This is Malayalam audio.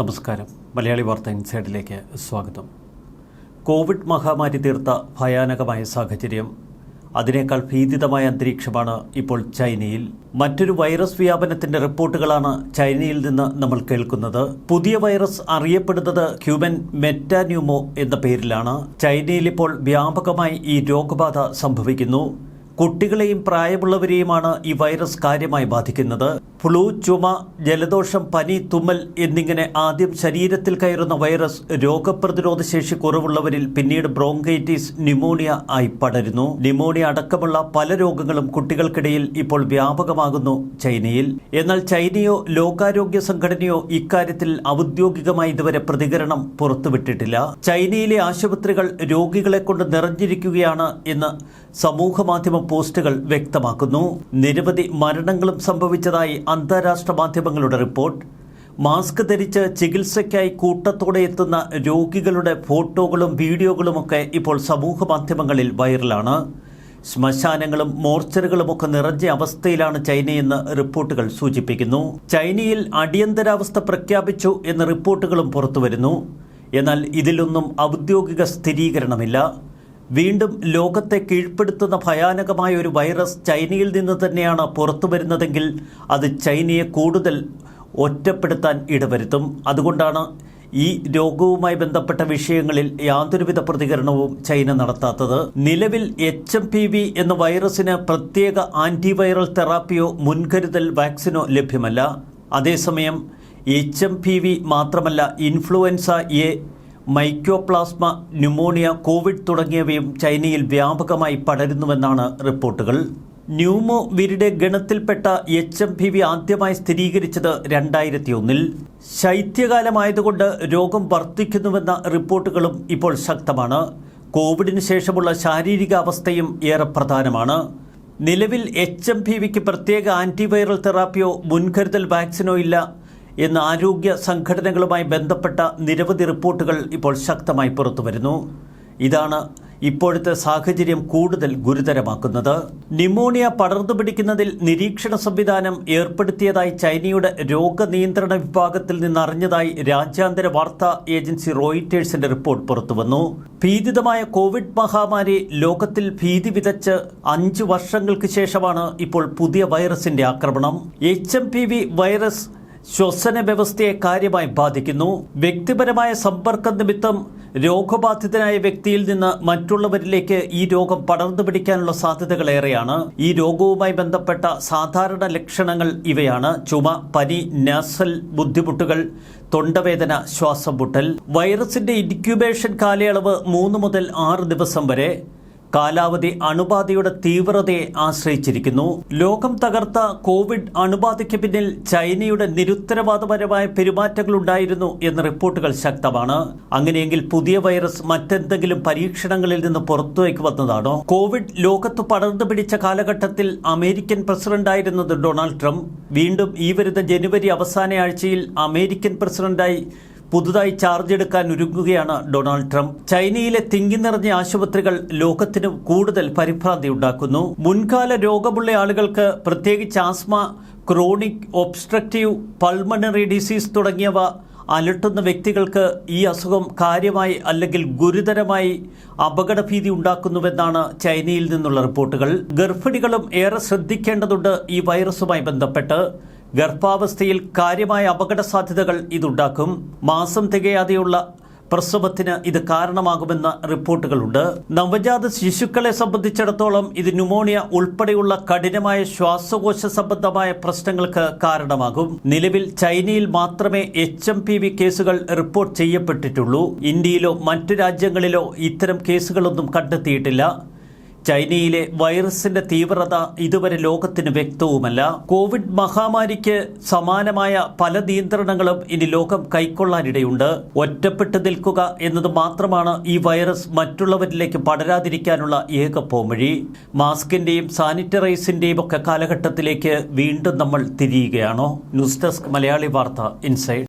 നമസ്കാരം. മലയാളി വാർത്ത ഇൻസൈഡിലേക്ക് സ്വാഗതം. കോവിഡ് മഹാമാരി തീർത്ത ഭയാനകമായ സാഹചര്യം, അതിനേക്കാൾ ഭീതിതമായ അന്തരീക്ഷമാണ് ഇപ്പോൾ ചൈനയിൽ. മറ്റൊരു വൈറസ് വ്യാപനത്തിന്റെ റിപ്പോർട്ടുകളാണ് ചൈനയിൽ നിന്ന് നമ്മൾ കേൾക്കുന്നത്. പുതിയ വൈറസ് അറിയപ്പെടുന്നത് ഹ്യൂമൻ മെറ്റാന്യൂമോ എന്ന പേരിലാണ്. ചൈനയിൽ ഇപ്പോൾ വ്യാപകമായി ഈ രോഗബാധ സംഭവിക്കുന്നു. കുട്ടികളെയും പ്രായമുള്ളവരെയുമാണ് ഈ വൈറസ് കാര്യമായി ബാധിക്കുന്നത്. ഫ്ലൂ, ചുമ, ജലദോഷം, പനി, തുമ്മൽ എന്നിങ്ങനെ ആദ്യം ശരീരത്തിൽ കയറുന്ന വൈറസ് രോഗപ്രതിരോധ ശേഷി കുറവുള്ളവരിൽ പിന്നീട് ബ്രോങ്കൈറ്റിസ്, ന്യൂമോണിയ ആയി പടരുന്നു. ന്യൂമോണിയ അടക്കമുള്ള പല രോഗങ്ങളും കുട്ടികൾക്കിടയിൽ ഇപ്പോൾ വ്യാപകമാകുന്നു ചൈനയിൽ. എന്നാൽ ചൈനയോ ലോകാരോഗ്യ സംഘടനയോ ഇക്കാര്യത്തിൽ ഔദ്യോഗികമായി ഇതുവരെ പ്രതികരണം പുറത്തുവിട്ടിട്ടില്ല. ചൈനയിലെ ആശുപത്രികൾ രോഗികളെ കൊണ്ട് നിറഞ്ഞിരിക്കുകയാണ് എന്ന് സമൂഹമാധ്യമ പോസ്റ്റുകൾ വ്യക്തമാക്കുന്നു. നിരവധി മരണങ്ങളും സംഭവിച്ചതായി അന്താരാഷ്ട്ര മാധ്യമങ്ങളുടെ റിപ്പോർട്ട്. മാസ്ക് ധരിച്ച് ചികിത്സയ്ക്കായി കൂട്ടത്തോടെ എത്തുന്ന രോഗികളുടെ ഫോട്ടോകളും വീഡിയോകളുമൊക്കെ ഇപ്പോൾ സമൂഹ മാധ്യമങ്ങളിൽ വൈറലാണ്. ശ്മശാനങ്ങളും മോർച്ചറികളുമൊക്കെ നിറഞ്ഞ അവസ്ഥയിലാണ് ചൈനയെന്ന് റിപ്പോർട്ടുകൾ സൂചിപ്പിക്കുന്നു. ചൈനയിൽ അടിയന്തരാവസ്ഥ പ്രഖ്യാപിച്ചു എന്ന റിപ്പോർട്ടുകളും പുറത്തുവരുന്നു. എന്നാൽ ഇതിലൊന്നും ഔദ്യോഗിക സ്ഥിരീകരണമില്ല. വീണ്ടും ലോകത്തെ കീഴ്പ്പെടുത്തുന്ന ഭയാനകമായ ഒരു വൈറസ് ചൈനയിൽ നിന്ന് തന്നെയാണ് പുറത്തു വരുന്നതെങ്കിൽ അത് ചൈനയെ കൂടുതൽ ഒറ്റപ്പെടുത്താൻ ഇടവരുത്തും. അതുകൊണ്ടാണ് ഈ രോഗവുമായി ബന്ധപ്പെട്ട വിഷയങ്ങളിൽ യാതൊരുവിധ പ്രതികരണവും ചൈന നടത്താത്തത്. നിലവിൽ HMPV എന്ന വൈറസിന് പ്രത്യേക ആന്റിവൈറൽ തെറാപ്പിയോ മുൻകരുതൽ വാക്സിനോ ലഭ്യമല്ല. അതേസമയം HMPV മാത്രമല്ല, influenza A, mycoplasma, pneumonia, Covid തുടങ്ങിയവയും ചൈനയിൽ വ്യാപകമായി പടരുന്നുവെന്നാണ് റിപ്പോർട്ടുകൾ. ന്യൂമോ വിരിഡെ ഗണത്തിൽപ്പെട്ട HMPV ആദ്യമായി സ്ഥിരീകരിച്ചത് 2001-ൽ. ശൈത്യകാലമായതുകൊണ്ട് രോഗം വർദ്ധിക്കുന്നുവെന്ന റിപ്പോർട്ടുകളും ഇപ്പോൾ ശക്തമാണ്. കോവിഡിന് ശേഷമുള്ള ശാരീരികാവസ്ഥയും ഏറെ പ്രധാനമാണ്. നിലവിൽ HMPVക്ക് പ്രത്യേക ആന്റിവൈറൽ തെറാപ്പിയോ മുൻകരുതൽ വാക്സിനോ ഇല്ല എന്ന ആരോഗ്യ സംഘടനകളുമായി ബന്ധപ്പെട്ട നിരവധി റിപ്പോർട്ടുകൾ ഇപ്പോൾ ശക്തമായി പുറത്തുവരുന്നു. ഇതാണ് ഇപ്പോഴത്തെ സാഹചര്യം കൂടുതൽ ഗുരുതരമാക്കുന്നത്. ന്യൂമോണിയ പടർന്നു പിടിക്കുന്നതിൽ നിരീക്ഷണ സംവിധാനം ഏർപ്പെടുത്തിയതായി ചൈനയുടെ രോഗനിയന്ത്രണ വിഭാഗത്തിൽ നിന്നറിഞ്ഞതായി രാജ്യാന്തര വാർത്താ ഏജൻസി റോയിറ്റേഴ്സിന്റെ റിപ്പോർട്ട് പുറത്തുവന്നു. ഭീതിതമായ കോവിഡ് മഹാമാരി ലോകത്തിൽ ഭീതി വിതച്ച് 5 വർഷങ്ങൾക്ക് ശേഷമാണ് ഇപ്പോൾ പുതിയ വൈറസിന്റെ ആക്രമണം. HMPV വൈറസ് ശ്വസന വ്യവസ്ഥയെ കാര്യമായി ബാധിക്കുന്നു. വ്യക്തിപരമായ സമ്പർക്കം നിമിത്തം രോഗബാധിതനായ വ്യക്തിയിൽ നിന്ന് മറ്റുള്ളവരിലേക്ക് ഈ രോഗം പടർന്നു പിടിക്കാനുള്ള സാധ്യതകളേറെയാണ്. ഈ രോഗവുമായി ബന്ധപ്പെട്ട സാധാരണ ലക്ഷണങ്ങൾ ഇവയാണ്: ചുമ, പനി, നാസൽ ബുദ്ധിമുട്ടുകൾ, തൊണ്ടവേദന, ശ്വാസം മുട്ടൽ. വൈറസിന്റെ ഇൻക്യുബേഷൻ കാലയളവ് 3 മുതൽ 6 ദിവസം വരെ. കാലാവധി അണുബാധയുടെ തീവ്രതയെ ആശ്രയിച്ചിരിക്കുന്നു. ലോകം തകർത്ത കോവിഡ് അണുബാധയ്ക്ക് പിന്നിൽ ചൈനയുടെ നിരുത്തരവാദപരമായ പെരുമാറ്റങ്ങളുണ്ടായിരുന്നു എന്ന റിപ്പോർട്ടുകൾ ശക്തമാണ്. അങ്ങനെയെങ്കിൽ പുതിയ വൈറസ് മറ്റെന്തെങ്കിലും പരീക്ഷണങ്ങളിൽ നിന്ന് പുറത്തുവയ്ക്ക് വന്നതാണോ? കോവിഡ് ലോകത്ത് പടർന്നു പിടിച്ച കാലഘട്ടത്തിൽ അമേരിക്കൻ പ്രസിഡന്റായിരുന്നത് ഡൊണാൾഡ് ട്രംപ്. വീണ്ടും ഈ വരുന്ന ജനുവരി അവസാന ആഴ്ചയിൽ അമേരിക്കൻ പ്രസിഡന്റായി പുതുതായി ചാർജ് എടുക്കാൻ ഒരുങ്ങുകയാണ് ഡൊണാൾഡ് ട്രംപ്. ചൈനയിലെ തിങ്ങി നിറഞ്ഞ ആശുപത്രികൾ ലോകത്തിന് കൂടുതൽ പരിഭ്രാന്തി ഉണ്ടാക്കുന്നു. മുൻകാല രോഗമുള്ള ആളുകൾക്ക്, പ്രത്യേകിച്ച് asthma, chronic obstructive pulmonary disease തുടങ്ങിയവ അലട്ടുന്ന വ്യക്തികൾക്ക് ഈ അസുഖം കാര്യമായി അല്ലെങ്കിൽ ഗുരുതരമായി അപകടഭീതി ഉണ്ടാക്കുന്നുവെന്നാണ് ചൈനയിൽ നിന്നുള്ള റിപ്പോർട്ടുകൾ. ഗർഭിണികളും ഏറെ ശ്രദ്ധിക്കേണ്ടതുണ്ട് ഈ വൈറസുമായി ബന്ധപ്പെട്ട്. ഗർഭാവസ്ഥയിൽ കാര്യമായ അപകട സാധ്യതകൾ ഇതുണ്ടാക്കും. മാസം തികയാതെയുള്ള പ്രസവത്തിന് ഇത് കാരണമാകുമെന്ന റിപ്പോർട്ടുകളുണ്ട്. നവജാത ശിശുക്കളെ സംബന്ധിച്ചിടത്തോളം ഇത് ന്യൂമോണിയ ഉൾപ്പെടെയുള്ള കഠിനമായ ശ്വാസകോശ സംബന്ധമായ പ്രശ്നങ്ങൾക്ക് കാരണമാകും. നിലവിൽ ചൈനയിൽ മാത്രമേ HMPV കേസുകൾ റിപ്പോർട്ട് ചെയ്യപ്പെട്ടിട്ടുള്ളൂ. ഇന്ത്യയിലോ മറ്റു രാജ്യങ്ങളിലോ ഇത്തരം കേസുകളൊന്നും കണ്ടെത്തിയിട്ടില്ല. ചൈനയിലെ വൈറസിന്റെ തീവ്രത ഇതുവരെ ലോകത്തിന് വ്യക്തവുമല്ല. കോവിഡ് മഹാമാരിക്ക് സമാനമായ പല നിയന്ത്രണങ്ങളും ഇനി ലോകം കൈക്കൊള്ളാനിടയുണ്ട്. ഒറ്റപ്പെട്ടു നിൽക്കുക എന്നത് മാത്രമാണ് ഈ വൈറസ് മറ്റുള്ളവരിലേക്ക് പടരാതിരിക്കാനുള്ള ഏക പോംവഴി. മാസ്കിന്റെയും സാനിറ്റൈസറിന്റെയും ഒക്കെ കാലഘട്ടത്തിലേക്ക് വീണ്ടും നമ്മൾ തിരിയുകയാണോ? ന്യൂസ് ഡെസ്ക്, മലയാളി വാർത്ത ഇൻസൈഡ്.